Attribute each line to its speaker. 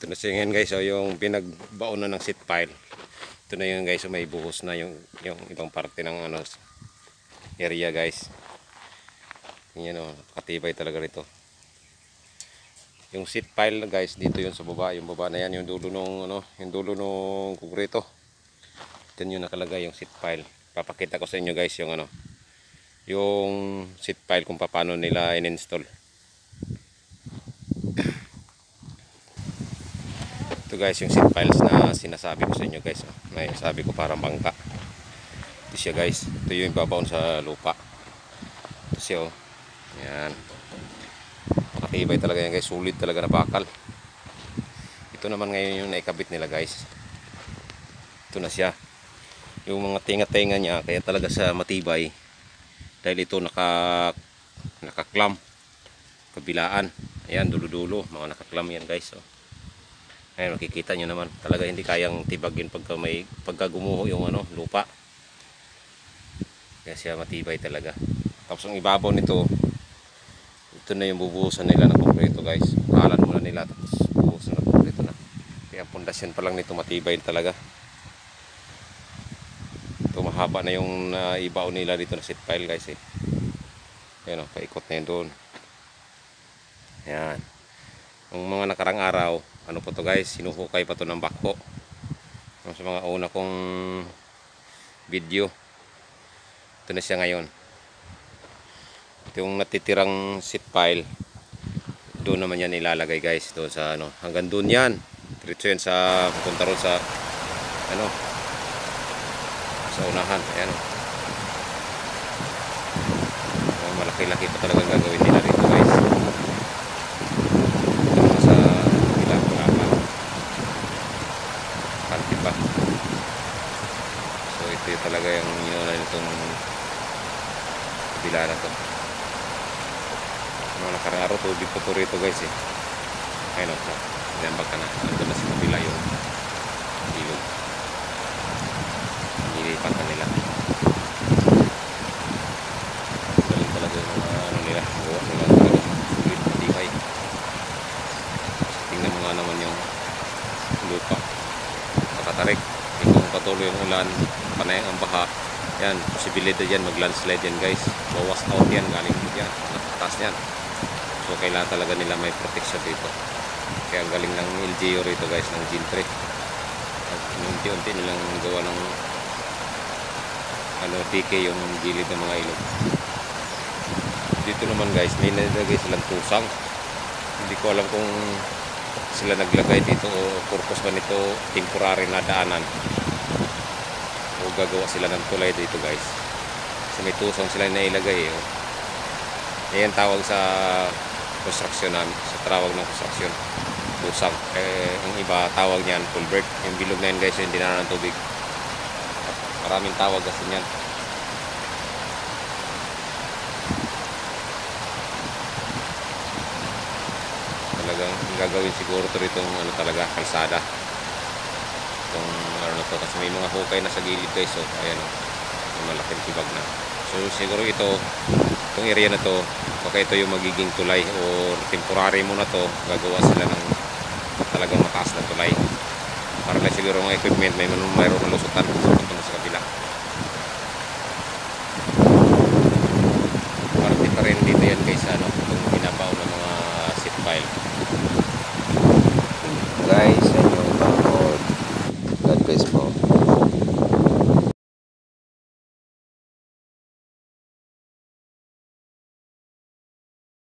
Speaker 1: Ito na siya ngayon guys, so yung pinagbaon na ng seat pile. Ito na yun guys, so may buhos na yung ibang parte ng ano, area guys. Yan o, katibay talaga rito. Yung seat pile guys, dito yun sa baba. Yung baba na yan, yung dulo nung ano, yung dulo nung konkreto. Ito yung nakalagay yung seat pile. Papakita ko sa inyo guys yung ano, yung seat pile kung paano nila in-install. Ito guys yung seat piles na sinasabi ko sa inyo guys. May sabi ko parang bangka. Ito siya guys. Ito yung ibabaon sa lupa. Ito siya oh. Yan. Makatibay talaga yan guys. Sulit talaga na bakal. Ito naman ngayon yung naikabit nila guys. Ito na siya. Yung mga tinga-tinga niya kaya talaga sa matibay. Dahil ito nakaklam. Kabilaan. Ayan dulo-dulo. Mga nakaklam yan guys oh. Ayan, makikita nyo naman. Talaga hindi kayang tibagin pagka gumuho yung ano, lupa. Kaya siya matibay talaga. Tapos ang ibabaw nito, ito na yung bubuhusan nila ng konkreto guys. Pahalan muna nila tapos bubuhusan ng konkreto na. Kaya ang pundasyan pa lang nito matibay talaga. Ito mahaba na yung ibaw nila dito na seat pile guys eh. Ayan o, paikot na yun doon. Ayan. Ang mga nakarang araw, ano po to guys, sinuhukay pa to ng bako. Sa mga una kong video. Ito na siya ngayon. Ito yung natitirang seat pile. Doon naman yan ilalagay guys. Doon sa ano, hanggang doon yan. Diretso yan sa, punta ron sa ano, sa unahan. Ayan o. Malaki-laki pa talagang gagawin nila rito guys. So ito yung talaga yung yun itong kabila na to. Mga nakarang araw tubig po to rito guys eh. Ayun o, nilambag ka na. Ando na sa kabila yung ilog. Nilipat na nila. Galing talaga yung mga ano nila. Gawa nila talaga sulit matibay. Tingnan mo nga naman yung lupa. Nakatarik. Kung patuloy ang ulan, panay ang baha, yan, posibilidad yan mag-landslide yan guys. Bawas out yan, galing yan, nakataas yan. So kailangan talaga nila may protection dito. Kaya ang galing ng LGU rito guys, ng Gentry. At unti-unti nilang gawa ng ano, DK yung gilid ng mga ilog. Dito naman guys, may nilagay silang tusang. Hindi ko alam kung sila naglagay dito o purpose ba nito temporary na daanan o gagawa sila ng tulay dito guys. Kasi may tusang sila na ilagay eh. Ayan tawag sa construction namin, sa tawag ng construction, tusang. Ang iba tawag niyan culvert. Yung bilog na yun guys, yung dinaanan ng tubig. Maraming tawag kasi niyan. Talagang gagawin siguro to rito ano talaga, kalsada. Itong ano na to, kasi may mga hukay na sa gilid guys. So ayan o, may malaking tibag na. So siguro itong area na to, baka ito yung magiging tulay o temporary muna to. Gagawa sila ng talagang mataas na tulay para na siguro mga equipment mayroong malusutan sa kabila. Parte pa rin dito yan guys, ano, itong binabaw ng mga seat pile. Guys, sa inyong panood. God bless po.